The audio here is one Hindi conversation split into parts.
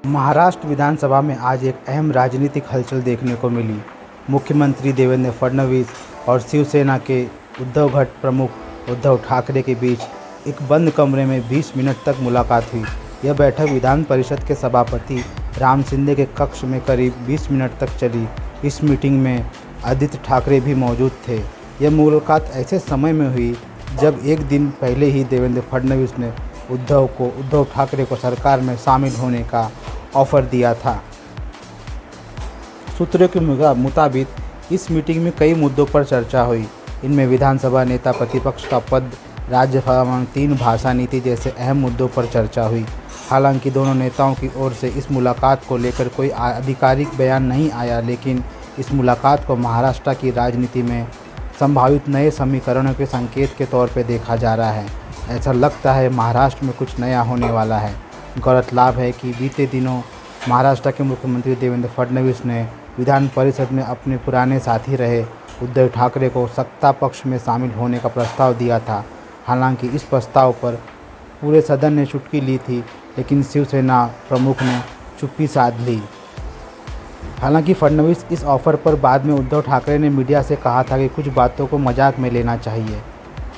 महाराष्ट्र विधानसभा में आज एक अहम राजनीतिक हलचल देखने को मिली। मुख्यमंत्री देवेंद्र फडणवीस और शिवसेना के उद्धव प्रमुख उद्धव ठाकरे के बीच एक बंद कमरे में 20 मिनट तक मुलाकात हुई। यह बैठक विधान परिषद के सभापति राम शिंदे के कक्ष में करीब 20 मिनट तक चली। इस मीटिंग में आदित्य ठाकरे भी मौजूद थे। यह मुलाकात ऐसे समय में हुई जब एक दिन पहले ही देवेंद्र फडणवीस ने उद्धव ठाकरे को सरकार में शामिल होने का ऑफर दिया था। सूत्रों के मुताबिक इस मीटिंग में कई मुद्दों पर चर्चा हुई। इनमें विधानसभा नेता प्रतिपक्ष का पद, राज्यसभा में 3 भाषा नीति जैसे अहम मुद्दों पर चर्चा हुई। हालांकि दोनों नेताओं की ओर से इस मुलाकात को लेकर कोई आधिकारिक बयान नहीं आया, लेकिन इस मुलाकात को महाराष्ट्र की राजनीति में संभावित नए समीकरणों के संकेत के तौर पर देखा जा रहा है। ऐसा लगता है महाराष्ट्र में कुछ नया होने वाला है। गौरतलब है कि बीते दिनों महाराष्ट्र के मुख्यमंत्री देवेंद्र फडणवीस ने विधान परिषद में अपने पुराने साथी रहे उद्धव ठाकरे को सत्ता पक्ष में शामिल होने का प्रस्ताव दिया था। हालांकि इस प्रस्ताव पर पूरे सदन ने चुटकी ली थी, लेकिन शिवसेना प्रमुख ने चुप्पी साध ली। हालांकि फडणवीस इस ऑफर पर बाद में उद्धव ठाकरे ने मीडिया से कहा था कि कुछ बातों को मजाक में लेना चाहिए।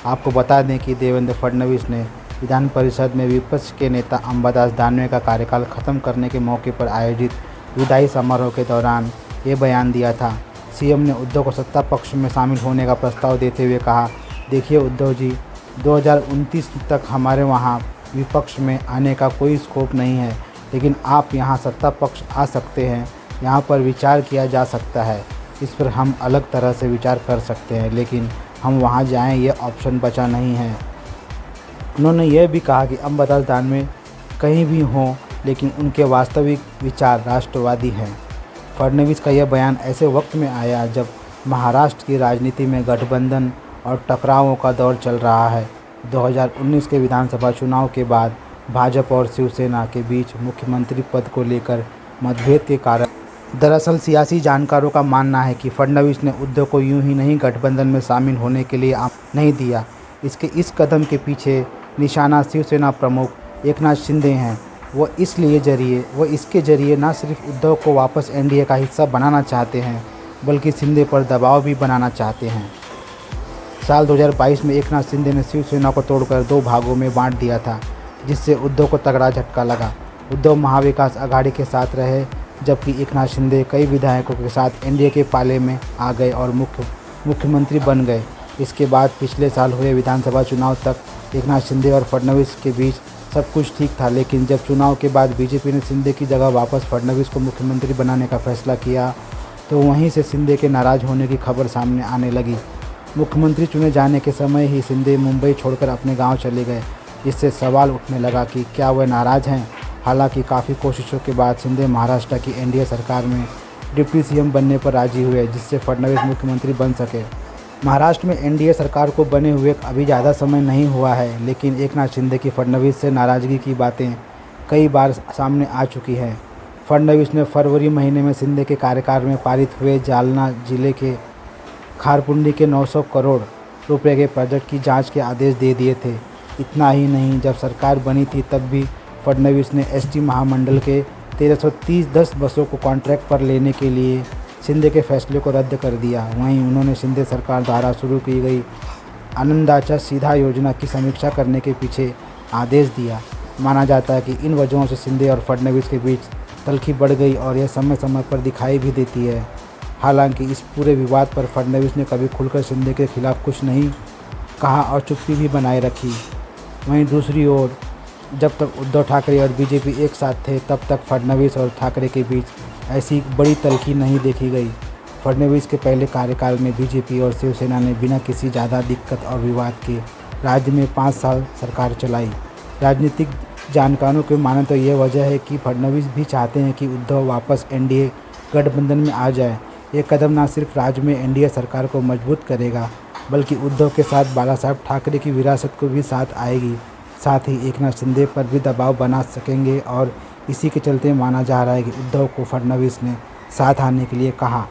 आपको बता दें कि देवेंद्र फडणवीस ने विधान परिषद में विपक्ष के नेता अंबादास दानवे का कार्यकाल खत्म करने के मौके पर आयोजित विदाई समारोह के दौरान ये बयान दिया था। सीएम ने उद्धव को सत्ता पक्ष में शामिल होने का प्रस्ताव देते हुए कहा, देखिए उद्धव जी, 2029 तक हमारे वहाँ विपक्ष में आने का कोई स्कोप नहीं है, लेकिन आप यहाँ सत्ता पक्ष आ सकते हैं। यहाँ पर विचार किया जा सकता है, इस पर हम अलग तरह से विचार कर सकते हैं, लेकिन हम वहाँ जाएँ ये ऑप्शन बचा नहीं है। उन्होंने यह भी कहा कि अंबादास दानवे कहीं भी हों, लेकिन उनके वास्तविक विचार राष्ट्रवादी हैं। फडणवीस का यह बयान ऐसे वक्त में आया जब महाराष्ट्र की राजनीति में गठबंधन और टकरावों का दौर चल रहा है। 2019 के विधानसभा चुनाव के बाद भाजपा और शिवसेना के बीच मुख्यमंत्री पद को लेकर मतभेद के कारण दरअसल सियासी जानकारों का मानना है कि फडणवीस ने उद्धव को यूं ही नहीं गठबंधन में शामिल होने के लिए नहीं दिया। इस कदम के पीछे निशाना शिवसेना प्रमुख एकनाथ शिंदे हैं। वो इसके जरिए न सिर्फ उद्धव को वापस एनडीए का हिस्सा बनाना चाहते हैं, बल्कि शिंदे पर दबाव भी बनाना चाहते हैं। साल 2022 में एकनाथ शिंदे ने शिवसेना को तोड़कर 2 भागों में बांट दिया था, जिससे उद्धव को तगड़ा झटका लगा। उद्धव महाविकास आघाड़ी के साथ रहे, जबकि एकनाथ शिंदे कई विधायकों के साथ एनडीए के पाले में आ गए और मुख्यमंत्री बन गए। इसके बाद पिछले साल हुए विधानसभा चुनाव तक एकनाथ शिंदे और फडणवीस के बीच सब कुछ ठीक था, लेकिन जब चुनाव के बाद बीजेपी ने शिंदे की जगह वापस फडणवीस को मुख्यमंत्री बनाने का फैसला किया, तो वहीं से शिंदे के नाराज़ होने की खबर सामने आने लगी। मुख्यमंत्री चुने जाने के समय ही शिंदे मुंबई छोड़कर अपने गांव चले गए, जिससे सवाल उठने लगा कि क्या वह नाराज़ हैं। हालांकि काफ़ी कोशिशों के बाद शिंदे महाराष्ट्र की एनडीए सरकार में डिप्टी सीएम बनने पर राजी हुए, जिससे फडणवीस मुख्यमंत्री बन सके। महाराष्ट्र में एनडीए सरकार को बने हुए अभी ज़्यादा समय नहीं हुआ है, लेकिन एकनाथ शिंदे की फडणवीस से नाराज़गी की बातें कई बार सामने आ चुकी हैं। फडणवीस ने फरवरी महीने में शिंदे के कार्यकाल में पारित हुए जालना जिले के खारपुंडी के 900 करोड़ रुपए के प्रोजेक्ट की जांच के आदेश दे दिए थे। इतना ही नहीं, जब सरकार बनी थी तब भी फडणवीस ने एसटी महामंडल के 1330 बसों को कॉन्ट्रैक्ट पर लेने के लिए शिंदे के फैसले को रद्द कर दिया। वहीं उन्होंने शिंदे सरकार द्वारा शुरू की गई आनंदाचा सीधा योजना की समीक्षा करने के पीछे आदेश दिया। माना जाता है कि इन वजहों से शिंदे और फडणवीस के बीच तल्खी बढ़ गई और यह समय समय पर दिखाई भी देती है। हालांकि इस पूरे विवाद पर फडणवीस ने कभी खुलकर शिंदे के खिलाफ कुछ नहीं कहा और चुप्पी भी बनाए रखी। वहीं दूसरी ओर जब तक उद्धव ठाकरे और बीजेपी एक साथ थे, तब तक फडणवीस और ठाकरे के बीच ऐसी बड़ी तल्खी नहीं देखी गई। फडणवीस के पहले कार्यकाल में बीजेपी और शिवसेना ने बिना किसी ज़्यादा दिक्कत और विवाद के राज्य में 5 साल सरकार चलाई। राजनीतिक जानकारों के माने तो ये वजह है कि फडणवीस भी चाहते हैं कि उद्धव वापस एनडीए गठबंधन में आ जाए। ये कदम न सिर्फ राज्य में एनडीए सरकार को मजबूत करेगा, बल्कि उद्धव के साथ बालासाहब ठाकरे की विरासत को भी साथ आएगी। साथ ही एकनाथ शिंदे पर भी दबाव बना सकेंगे और इसी के चलते माना जा रहा है कि उद्धव को फडणवीस ने साथ आने के लिए कहा।